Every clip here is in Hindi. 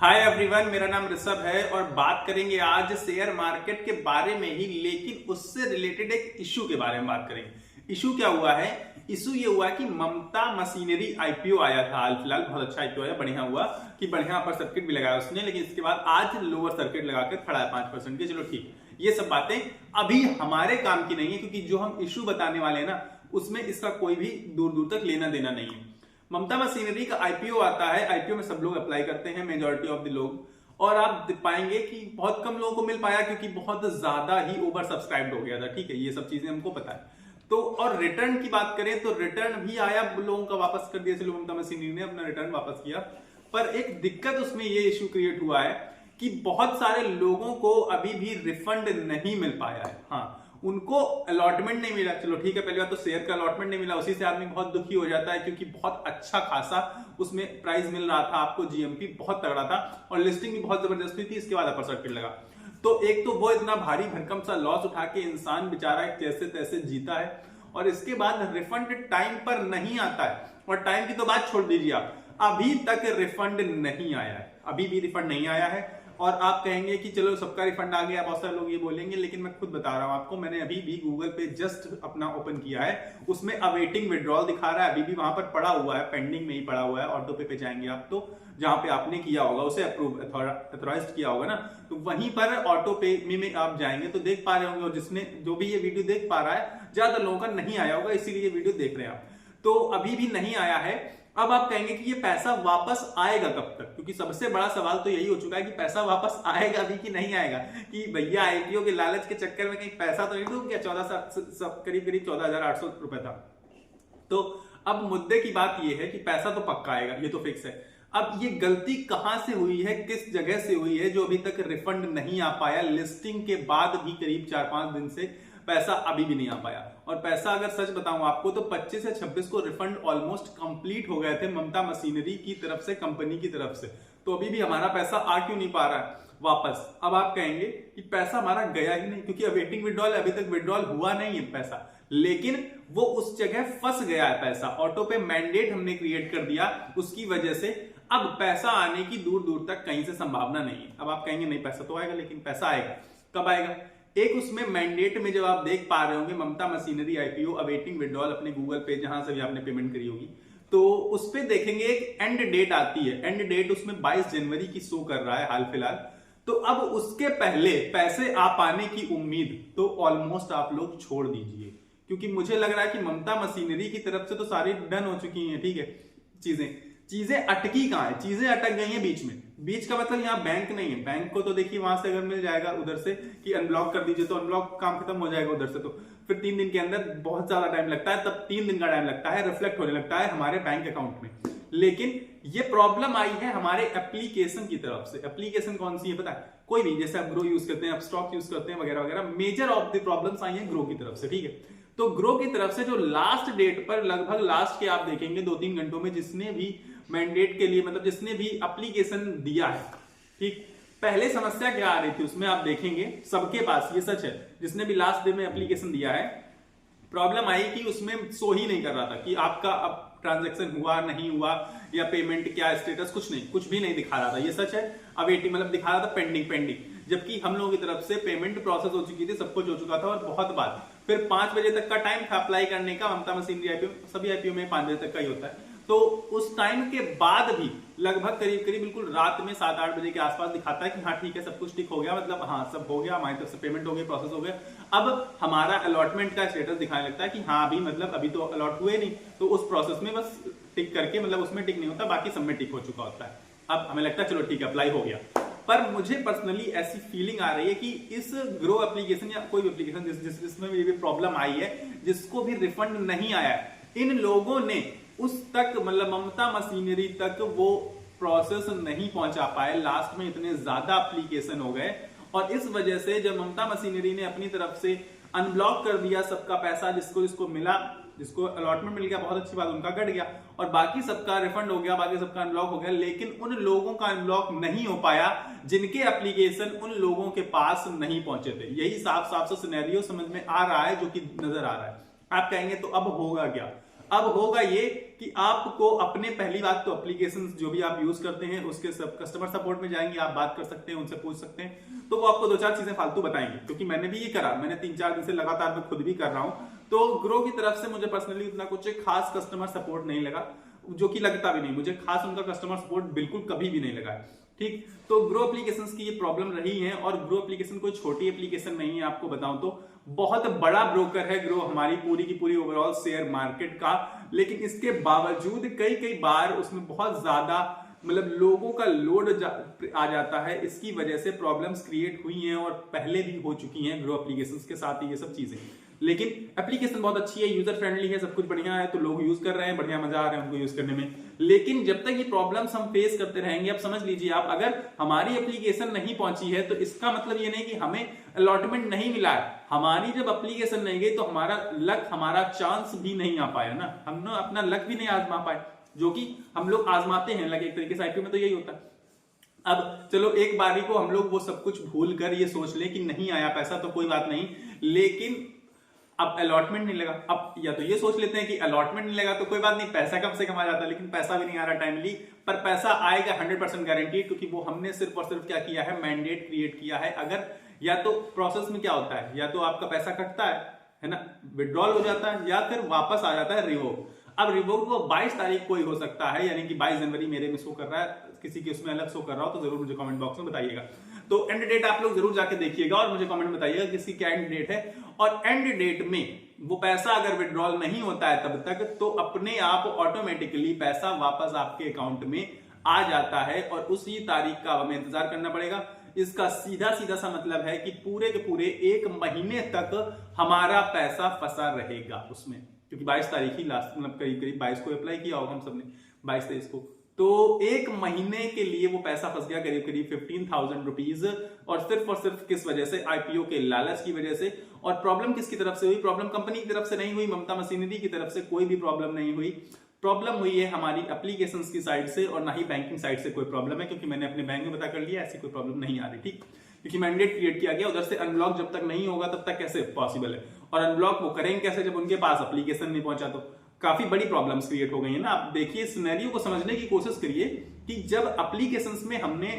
हाय एवरीवन, मेरा नाम ऋषभ है और बात करेंगे आज शेयर मार्केट के बारे में ही, लेकिन उससे रिलेटेड एक इशू के बारे में बात करेंगे। इशू क्या हुआ है? इशू ये हुआ कि ममता मशीनरी आईपीओ आया था हाल फिलहाल, बहुत अच्छा आईपीओ आया, बढ़िया हुआ कि बढ़िया अपर सर्किट भी लगाया उसने, लेकिन इसके बाद आज लोअर सर्किट लगाकर खड़ा है 5% के। चलो ठीक, ये सब बातें अभी हमारे काम की नहीं है, क्योंकि जो हम इशू बताने वाले हैं ना उसमें इसका कोई भी दूर दूर तक लेना देना नहीं है। ममता मशीनरी का आईपीओ आता है, आईपीओ में सब लोग अप्लाई करते हैं, मेजॉरिटी ऑफ द लोग, और आप पाएंगे कि बहुत कम लोगों को मिल पाया क्योंकि बहुत ज्यादा ही ओवर सब्सक्राइब्ड हो गया था। ठीक है, ये सब चीजें हमको पता है। तो और रिटर्न की बात करें तो रिटर्न भी आया, लोगों का वापस कर दिया, चलो ममता मशीनरी ने अपना रिटर्न वापस किया। पर एक दिक्कत उसमें ये इश्यू क्रिएट हुआ है कि बहुत सारे लोगों को अभी भी रिफंड नहीं मिल पाया है। हाँ, उनको अलॉटमेंट नहीं मिला। चलो ठीक है, पहली बात तो शेयर का अलॉटमेंट नहीं मिला, उसी से आदमी बहुत दुखी हो जाता है, क्योंकि बहुत अच्छा खासा उसमें प्राइस मिल रहा था आपको, जीएमपी बहुत तगड़ा था और लिस्टिंग भी बहुत जबरदस्त हुई थी। इसके बाद अपर सर्किट लगा, तो एक तो वो इतना भारी भरकम सा लॉस उठा के इंसान बेचारा जैसे तैसे जीता है, और इसके बाद रिफंड टाइम पर नहीं आता है। और टाइम की तो बात छोड़ दीजिए, आप अभी तक रिफंड नहीं आया है, अभी भी रिफंड नहीं आया है। और आप कहेंगे कि चलो सबका रिफंड आ गया, बहुत सारे लोग ये बोलेंगे, लेकिन मैं खुद बता रहा हूं आपको, मैंने अभी भी गूगल पे जस्ट अपना ओपन किया है, उसमें अवेटिंग विड्रॉल दिखा रहा है, अभी भी वहां पर पड़ा हुआ है, पेंडिंग में ही पड़ा हुआ है। ऑटो पे जाएंगे आप तो जहां पे आपने किया होगा उसे अप्रूव अथॉराइज्ड किया होगा ना, तो वहीं पर ऑटो पे में आप जाएंगे तो देख पा रहे होंगे। और जिसने जो भी ये वीडियो देख पा रहा है, ज्यादा लोगों का नहीं आया होगा, इसीलिए ये वीडियो देख रहे हैं आप। तो अभी भी नहीं आया है। अब आप कहेंगे कि ये पैसा वापस आएगा कब तक, क्योंकि सबसे बड़ा सवाल तो यही हो चुका है कि पैसा वापस आएगा भी कि नहीं आएगा, कि भैया आईपीओ के लालच के चक्कर में कहीं पैसा तो नहीं डूब गया। 14 करीब 14,800 रुपए था। तो अब मुद्दे की बात ये है कि पैसा तो पक्का आएगा, ये तो फिक्स है। अब ये गलती कहां से हुई है, किस जगह से हुई है, जो अभी तक रिफंड नहीं आ पाया? लिस्टिंग के बाद भी करीब 4-5 दिन से पैसा अभी भी नहीं आ पाया। और पैसा अगर सच बताऊं आपको तो 25 से 26 को रिफंड ऑलमोस्ट कंप्लीट हो गए थे ममता मशीनरी की तरफ से, कंपनी की तरफ से। तो अभी भी हमारा पैसा आ क्यों नहीं पा रहा है वापस? अब आप कहेंगे कि पैसा हमारा गया ही नहीं, क्योंकि अवेटिंग विड्रॉल, अभी तक विड्रॉल हुआ नहीं है पैसा, लेकिन वो उस जगह फंस गया है पैसा। ऑटो पे मैंडेट हमने क्रिएट कर दिया, उसकी वजह से अब पैसा आने की दूर दूर तक कहीं से संभावना नहीं है। अब आप कहेंगे नहीं, पैसा तो आएगा, लेकिन पैसा आएगा कब आएगा? एक उसमें मैंडेट में जब आप देख पा रहे होंगे ममता मशीनरी आईपीओ अवेटिंग विड्रॉल, अपने गूगल पे जहां से भी आपने पेमेंट करी होगी, तो उस पे देखेंगे एक एंड डेट आती है। एंड डेट उसमें 22 जनवरी की शो कर रहा है हाल फिलहाल। तो अब उसके पहले पैसे आ पाने की उम्मीद तो ऑलमोस्ट आप लोग छोड़ दीजिए, क्योंकि मुझे लग रहा है कि ममता मशीनरी की तरफ से तो सारी डन हो चुकी हैं। ठीक है, चीजें अटकी कहां है? चीजें अटक गई हैं बीच में। बीच का मतलब यहाँ बैंक नहीं है। बैंक को तो देखिए वहां से अगर मिल जाएगा उधर से कि अनब्लॉक कर दीजिए, तो अनब्लॉक काम खत्म हो जाएगा उधर से, तो फिर 3 दिन के अंदर बहुत ज्यादा टाइम लगता है, तब 3 दिन का टाइम लगता है, रिफ्लेक्ट होने लगता है हमारे बैंक अकाउंट में। लेकिन ये प्रॉब्लम आई है हमारे एप्लीकेशन की तरफ से। एप्लीकेशन कौन सी है पता है? कोई भी, जैसे आप ग्रो यूज करते हैं, आप स्टॉक यूज करते हैं वगैरह वगैरह। मेजर ऑफ द प्रॉब्लम्स आई है ग्रो की तरफ से। ठीक है, तो ग्रो की तरफ से जो लास्ट डेट पर, लगभग लास्ट के आप देखेंगे 2-3 घंटों में, जिसने भी मैंडेट के लिए, मतलब जिसने भी एप्लीकेशन दिया है, ठीक, पहले समस्या क्या आ रही थी उसमें आप देखेंगे सबके पास, ये सच है, जिसने भी लास्ट डे में एप्लीकेशन दिया है, प्रॉब्लम आई कि उसमें शो ही नहीं कर रहा था कि आपका अब ट्रांजैक्शन हुआ नहीं हुआ, या पेमेंट क्या स्टेटस, कुछ नहीं, कुछ भी नहीं दिखा रहा था। ये सच है, अवेटिंग मतलब दिखा रहा था पेंडिंग पेंडिंग, जबकि हम लोगों की तरफ से पेमेंट प्रोसेस हो चुकी थी, सब कुछ हो चुका था। और बहुत बात, फिर 5 बजे तक का टाइम था अप्लाई करने का। ममता मशीनरी आईपीओ, सभी आईपीओ में 5 बजे तक का ही होता है। तो उस टाइम के बाद भी लगभग करीब करीब बिल्कुल रात में 7-8 बजे के आसपास दिखाता है कि हाँ ठीक है, सब कुछ ठीक हो गया, मतलब हाँ सब हो गया, हमारी तरफ से पेमेंट हो गई, प्रोसेस हो गया। अब हमारा अलॉटमेंट का स्टेटस दिखाने लगता है कि हाँ अभी, मतलब अभी तो अलॉट हुए नहीं, तो उस प्रोसेस में बस टिक करके, मतलब उसमें टिक नहीं होता, बाकी सब में टिक हो चुका होता है। अब हमें लगता है चलो ठीक है, अप्लाई हो गया। पर मुझे पर्सनली ऐसी फीलिंग आ रही है कि इस ग्रो एप्लीकेशन या कोई भी एप्लीकेशन जिसमें भी प्रॉब्लम आई है, जिसको भी रिफंड नहीं आया है, इन लोगों ने उस तक, मतलब ममता मशीनरी तक वो प्रोसेस नहीं पहुंचा पाए। लास्ट में इतने ज्यादा एप्लीकेशन हो गए, और इस वजह से जब ममता मशीनरी ने अपनी तरफ से अनब्लॉक कर दिया सबका पैसा, जिसको जिसको मिला, जिसको अलॉटमेंट मिल गया, बहुत अच्छी बात, उनका कट गया, और बाकी सबका रिफंड हो गया, बाकी सबका अनब्लॉक हो गया। लेकिन उन लोगों का अनब्लॉक नहीं हो पाया जिनके एप्लीकेशन उन लोगों के पास नहीं पहुंचे थे। यही साफ साफ सा सिनेरियो समझ में आ रहा है, जो कि नजर आ रहा है। आप कहेंगे तो अब होगा क्या? अब होगा ये कि आपको अपने, पहली बात तो एप्लीकेशन जो भी आप यूज करते हैं उसके सब कस्टमर सपोर्ट में जाएंगे, आप बात कर सकते हैं, उनसे पूछ सकते हैं, तो वो आपको 2-4 चीजें फालतू बताएंगे, क्योंकि मैंने भी ये करा, मैंने 3-4 दिन से लगातार मैं खुद भी कर रहा हूं। तो ग्रो की तरफ से मुझे पर्सनली उतना कुछ खास कस्टमर सपोर्ट नहीं लगा, जो कि लगता भी नहीं, मुझे खास उनका कस्टमर सपोर्ट बिल्कुल कभी भी नहीं लगा। ठीक, तो ग्रो एप्लीकेशंस की ये प्रॉब्लम रही है, और ग्रो एप्लीकेशन कोई छोटी एप्लीकेशन नहीं है, आपको बताऊं तो बहुत बड़ा ब्रोकर है ग्रो हमारी पूरी की पूरी ओवरऑल शेयर मार्केट का। लेकिन इसके बावजूद कई बार उसमें बहुत ज्यादा मतलब लोगों का लोड आ जाता है, इसकी वजह से प्रॉब्लम्स क्रिएट हुई हैं और पहले भी हो चुकी हैं ग्रो एप्लीकेशंस के साथ ये सब चीजें। लेकिन एप्लीकेशन बहुत अच्छी है, यूजर फ्रेंडली है, सब कुछ बढ़िया है, तो लोग यूज कर रहे हैं, बढ़िया मजा आ रहा है उनको यूज करने में। लेकिन जब तक ये प्रॉब्लम्स हम फेस करते रहेंगे, अब समझ लीजिए आप, अगर हमारी एप्लीकेशन नहीं पहुंची है तो इसका मतलब ये नहीं कि हमें अलॉटमेंट नहीं मिला है। हमारी जब एप्लीकेशन नहीं गई तो हमारा लक, हमारा चांस भी नहीं आ पाया ना, हमने अपना लक भी नहीं आजमा पाए, जो कि हम लोग आजमाते हैं लग एक तरीके से। आईपीओ में तो यही होता है। अब चलो एक बारी को हम लोग वो सब कुछ भूल कर ये सोच ले कि नहीं आया पैसा तो कोई बात नहीं, लेकिन अब अलॉटमेंट नहीं लगा, अब या तो ये सोच लेते हैं कि अलॉटमेंट नहीं लगा तो कोई बात नहीं, पैसा कम से कम आ जाता, लेकिन पैसा भी नहीं आ रहा टाइमली, पर पैसा आएगा 100% गारंटी, क्योंकि वो हमने सिर्फ और सिर्फ क्या किया है, मैंडेट क्रिएट किया है। अगर या तो प्रोसेस में क्या होता है, या तो आपका पैसा कटता है ना, विड्रॉल हो जाता है, या फिर वापस आ जाता है रिवोक। अब रिवोक वो 22 तारीख को ही हो सकता है, यानी कि 22 जनवरी मेरे में शो कर रहा है, किसी के उसमें अलग शो कर रहा हो तो जरूर मुझे कमेंट बॉक्स में बताइएगा। तो एंड डेट आप लोग जरूर जाके देखिएगा और मुझे कमेंट में बताइएगा किसकी क्या एंड डेट है। और एंड डेट में वो पैसा अगर विड्रॉल नहीं होता है तब तक, तो अपने आप ऑटोमेटिकली पैसा वापस आपके अकाउंट में आ जाता है, और उसी तारीख का हमें इंतजार करना पड़ेगा। इसका सीधा सीधा सा मतलब है कि पूरे के पूरे 1 महीने तक हमारा पैसा फंसा रहेगा उसमें, क्योंकि 22 तारीख ही लास्ट, मतलब करीब 22 को अप्लाई किया होगा हम सबने, 22-23 को, तो 1 महीने के लिए वो पैसा फंस गया करीब 15,000 रुपीज। और सिर्फ किस वजह से, आईपीओ के लालच की वजह से। और प्रॉब्लम किसकी तरफ से हुई, प्रॉब्लम कंपनी की तरफ से नहीं हुई, ममता मशीनरी की तरफ से कोई भी प्रॉब्लम नहीं हुई, प्रॉब्लम हुई है हमारी एप्लीकेशंस की साइड से, और ना ही बैंकिंग साइड से कोई प्रॉब्लम है, क्योंकि मैंने अपने बैंक में पता कर लिया, ऐसी कोई प्रॉब्लम नहीं आ रही। ठीक, क्योंकि मैंडेट क्रिएट किया गया, उधर से अनब्लॉक जब तक नहीं होगा तब तक कैसे पॉसिबल है, और अनब्लॉक वो करेंगे कैसे जब उनके पास एप्लीकेशन नहीं पहुंचा, तो काफी बड़ी प्रॉब्लम्स क्रिएट हो गई है ना। आप देखिए, सिनेरियो को समझने की कोशिश करिए कि जब एप्लीकेशंस में हमने,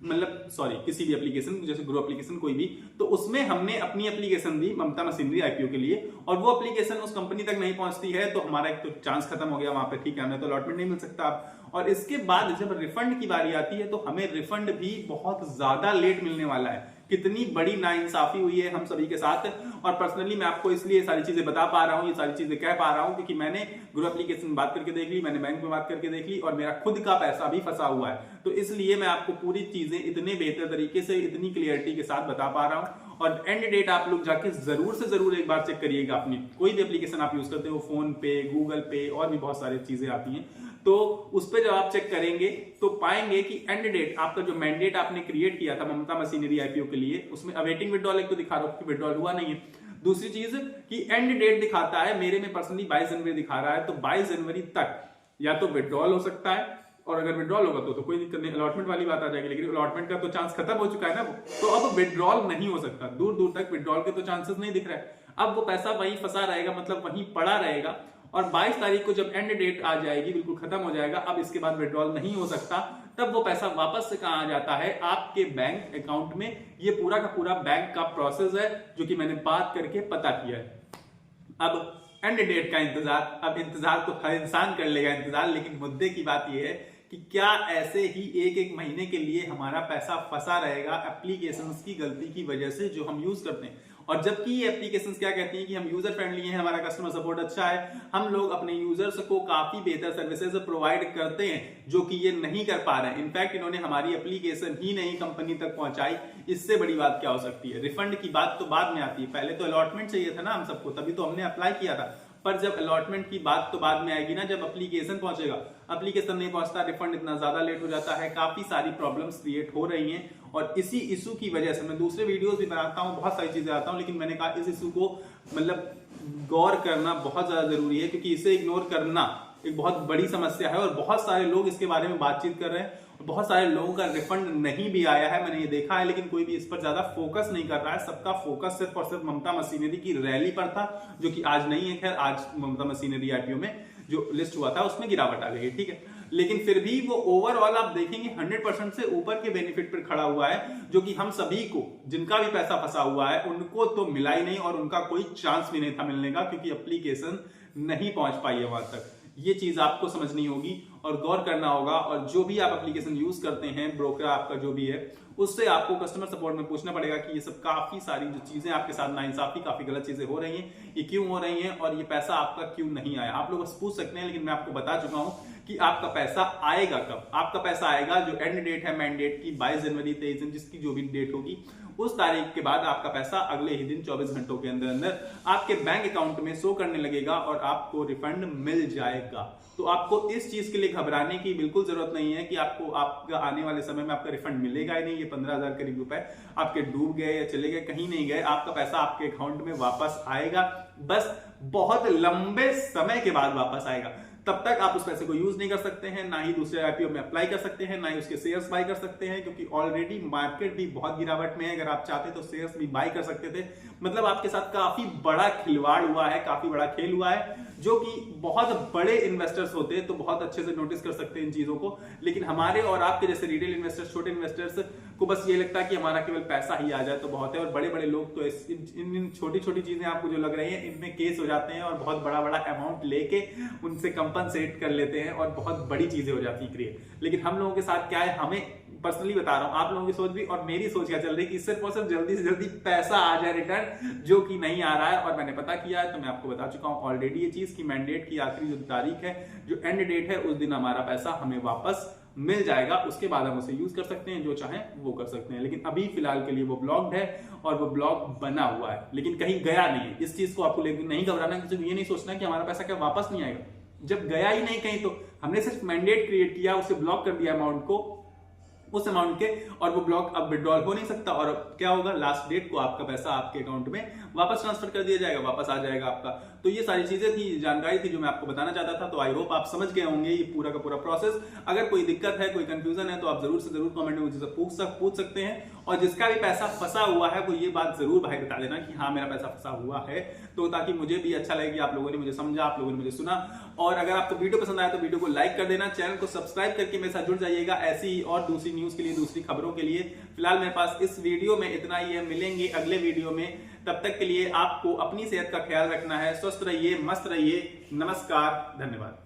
मतलब सॉरी, किसी भी एप्लीकेशन जैसे ग्रो एप्लीकेशन कोई भी, तो उसमें हमने अपनी एप्लीकेशन दी ममता मशीनरी आईपीओ के लिए, और वो एप्लीकेशन उस कंपनी तक नहीं पहुंचती है, तो हमारा एक तो चांस खत्म हो गया वहां पे। ठीक है, हमें तो अलॉटमेंट नहीं मिल सकता। और इसके बाद जब रिफंड की बारी आती है तो हमें रिफंड भी बहुत ज्यादा लेट मिलने वाला है। कितनी बड़ी नाइंसाफी हुई है हम सभी के साथ। और पर्सनली मैं आपको इसलिए सारी चीजें बता पा रहा हूं, ये सारी चीजें कह पा रहा हूं, क्योंकि मैंने ग्रो एप्लीकेशन में बात करके देख ली, मैंने बैंक में बात करके देख ली, और मेरा खुद का पैसा भी फंसा हुआ है। तो इसलिए मैं आपको पूरी चीजें इतने बेहतर तरीके से, इतनी क्लियरिटी के साथ बता पा रहा हूं। और एंड डेट आप लोग जाके जरूर से जरूर एक बार चेक करिएगा। अपनी कोई भी एप्लीकेशन आप यूज करते हो, फोन पे, गूगल पे, और भी बहुत सारी चीजें आती हैं, तो उस पर जब आप चेक करेंगे तो पाएंगे कि एंड डेट, आपका जो मैंडेट आपने क्रिएट किया था ममता मशीनरी आईपीओ के लिए, उसमें अवेटिंग विड्रॉल एक तो दिखा रहा हूं, विड्रॉल हुआ नहीं है। दूसरी चीज कि एंड डेट दिखाता है, मेरे में पर्सनली 22 जनवरी दिखा रहा है, तो 22 जनवरी तक या तो विड्रॉल हो सकता है, और अगर विड्रॉल होगा तो कोई दिक्कत नहीं, अलॉटमेंट वाली बात आ जाएगी। लेकिन अलॉटमेंट का तो चांस खत्म हो चुका है ना, तो अब विड्रॉल नहीं हो सकता, दूर दूर तक विड्रॉल के तो चांसेस नहीं दिख रहे हैं। अब वो पैसा वहीं फंसा रहेगा, मतलब वहीं पड़ा रहेगा। और 22 तारीख को जब एंड डेट आ जाएगी, बिल्कुल खत्म हो जाएगा, अब इसके बाद विड्रॉल नहीं हो सकता, तब वो पैसा वापस से कहां आ जाता है, आपके बैंक अकाउंट में। ये पूरा का पूरा बैंक का प्रोसेस है, जो कि मैंने बात करके पता किया है। अब एंड डेट का इंतजार, अब इंतजार तो हर इंसान कर लेगा इंतजार, लेकिन मुद्दे की बात यह है कि क्या ऐसे ही एक महीने के लिए हमारा पैसा फंसा रहेगा एप्लीकेशंस की गलती की वजह से जो हम यूज करते हैं। और जबकि ये एप्लीकेशंस क्या कहती हैं कि हम यूजर फ्रेंडली हैं, हमारा कस्टमर सपोर्ट अच्छा है, हम लोग अपने यूजर्स को काफी बेहतर सर्विसेज प्रोवाइड करते हैं, जो कि ये नहीं कर पा रहे हैं। इनफैक्ट इन्होंने हमारी एप्लीकेशन ही नहीं कंपनी तक पहुंचाई, इससे बड़ी बात क्या हो सकती है। रिफंड की बात तो बाद में आती है, पहले तो अलॉटमेंट चाहिए था ना हम सबको, तभी तो हमने अप्लाई किया था। पर जब अलॉटमेंट की बात तो बाद में आएगी ना, जब एप्लीकेशन पहुंचेगा, एप्लीकेशन नहीं पहुंचता, रिफंड इतना ज्यादा लेट हो जाता है, काफी सारी प्रॉब्लम्स क्रिएट हो रही हैं। और इसी इशू की वजह से मैं दूसरे वीडियोस भी बनाता हूं, बहुत सारी चीजें आता हूं, लेकिन मैंने कहा इस इशू को मतलब गौर करना बहुत ज्यादा जरूरी है, क्योंकि इसे इग्नोर करना एक बहुत बड़ी समस्या है। और बहुत सारे लोग इसके बारे में बातचीत कर रहे हैं, बहुत सारे लोगों का रिफंड नहीं भी आया है, मैंने ये देखा है, लेकिन कोई भी इस पर ज्यादा फोकस नहीं कर रहा है। सबका फोकस सिर्फ और सिर्फ ममता मशीनरी की रैली पर था, जो कि आज नहीं है। खैर, आज ममता मशीनरी आईपीओ में जो लिस्ट हुआ था उसमें गिरावट आ गई है, ठीक है। लेकिन फिर भी वो ओवरऑल आप देखेंगे 100% से ऊपर के बेनिफिट पर खड़ा हुआ है, जो कि हम सभी को, जिनका भी पैसा फंसा हुआ है, उनको तो मिला ही नहीं और उनका कोई चांस भी नहीं था मिलने का, क्योंकि एप्लीकेशन नहीं पहुंच पाई है वहां तक। ये चीज आपको समझनी होगी और गौर करना होगा। और जो भी आप एप्लीकेशन यूज करते हैं, ब्रोकर आपका जो भी है, उससे आपको कस्टमर सपोर्ट में पूछना पड़ेगा कि ये सब काफी सारी जो चीजें आपके साथ नाइंसाफी, काफी गलत चीजें हो रही हैं, ये क्यों हो रही हैं और ये पैसा आपका क्यों नहीं आया। आप लोग बस पूछ सकते हैं, लेकिन मैं आपको बता चुका हूं कि आपका पैसा आएगा कब। आपका पैसा आएगा, जो एंड डेट है मैंडेट की 22 जनवरी 23 दिन, जिसकी जो भी डेट होगी उस तारीख के बाद आपका पैसा अगले ही दिन 24 घंटों के अंदर अंदर आपके बैंक अकाउंट में शो करने लगेगा और आपको रिफंड मिल जाएगा। तो आपको इस चीज के लिए घबराने की बिल्कुल जरूरत नहीं है कि आपको आपका आने वाले समय में आपका रिफंड मिलेगा ही नहीं। ये 15,000 करीब रुपए आपके डूब गए या चले गए, कहीं नहीं गए, आपका पैसा आपके अकाउंट में वापस आएगा, बस बहुत लंबे समय के बाद वापस आएगा। तब तक आप उस पैसे को यूज नहीं कर सकते हैं, ना ही दूसरे आईपीओ में अप्लाई कर सकते हैं, ना ही उसके शेयर्स बाय कर सकते हैं, क्योंकि ऑलरेडी मार्केट भी बहुत गिरावट में है। अगर आप चाहते तो शेयर्स भी बाय कर सकते थे। मतलब आपके साथ काफी बड़ा खिलवाड़ हुआ है, काफी बड़ा खेल हुआ है, जो कि बहुत बड़े इन्वेस्टर्स होते तो बहुत अच्छे से नोटिस कर सकते हैं इन चीजों को। लेकिन हमारे और आपके जैसे रिटेल इन्वेस्टर्स, छोटे इन्वेस्टर्स को बस ये लगता है कि हमारा केवल पैसा ही आ जाए तो बहुत है। और बड़े बड़े लोग तो इन छोटी छोटी चीजें आपको जो लग रही हैं, इनमें केस हो जाते हैं और बहुत बड़ा बड़ा अमाउंट लेके उनसे कंपनसेट कर लेते हैं और बहुत बड़ी चीजें हो जाती है क्रिएट। लेकिन हम लोगों के साथ क्या है, हमें पर्सनली बता रहा हूं, आप लोगों की सोच भी और मेरी सोच क्या चल रही है कि सिर्फ और सिर्फ जल्दी से जल्दी पैसा आ जाए रिटर्न, जो कि नहीं आ रहा है। और मैंने पता किया है, तो मैं आपको बता चुका हूं ऑलरेडी ये चीज कि मैंडेट की आखिरी जो तारीख है, जो एंड डेट है, उस दिन हमारा पैसा हमें वापस मिल जाएगा। उसके बाद हम उसे यूज कर सकते हैं, जो चाहें वो कर सकते हैं। लेकिन अभी फिलहाल के लिए वो ब्लॉक्ड है और वो ब्लॉक बना हुआ है, लेकिन कहीं गया नहीं है। इस चीज को आपको लेकिन नहीं घबराना, किसी को ये नहीं सोचना कि हमारा पैसा क्या वापस नहीं आएगा। जब गया ही नहीं कहीं, तो हमने सिर्फ मैंडेट क्रिएट किया, उसे ब्लॉक कर दिया अमाउंट को, उस अमाउंट के, और वो ब्लॉक अब विड्रॉल हो नहीं सकता। और क्या होगा, लास्ट डेट को आपका पैसा आपके अकाउंट में वापस ट्रांसफर कर दिया जाएगा, वापस आ जाएगा आपका। तो ये सारी चीजें थी, जानकारी थी जो मैं आपको बताना चाहता था। तो आई होप आप समझ गए होंगे ये पूरा का पूरा प्रोसेस। अगर कोई दिक्कत है, कोई कंफ्यूजन है, तो आप जरूर से जरूर कमेंट में मुझे पूछ सकते हैं। और जिसका भी पैसा फंसा हुआ है, वो ये बात जरूर भाई बता देना कि हाँ मेरा पैसा फंसा हुआ है, तो ताकि मुझे भी अच्छा लगे कि आप लोगों ने मुझे समझा, आप लोगों ने मुझे सुना। और अगर आपको वीडियो पसंद आया तो वीडियो को लाइक कर देना, चैनल को सब्सक्राइब करके मेरे साथ जुड़ जाइएगा ऐसी ही और दूसरी न्यूज के लिए, दूसरी खबरों के लिए। फिलहाल मेरे पास इस वीडियो में इतना ही है, मिलेंगे अगले वीडियो में। तब तक के लिए आपको अपनी सेहत का ख्याल रखना है। स्वस्थ रहिए, मस्त रहिए। नमस्कार, धन्यवाद।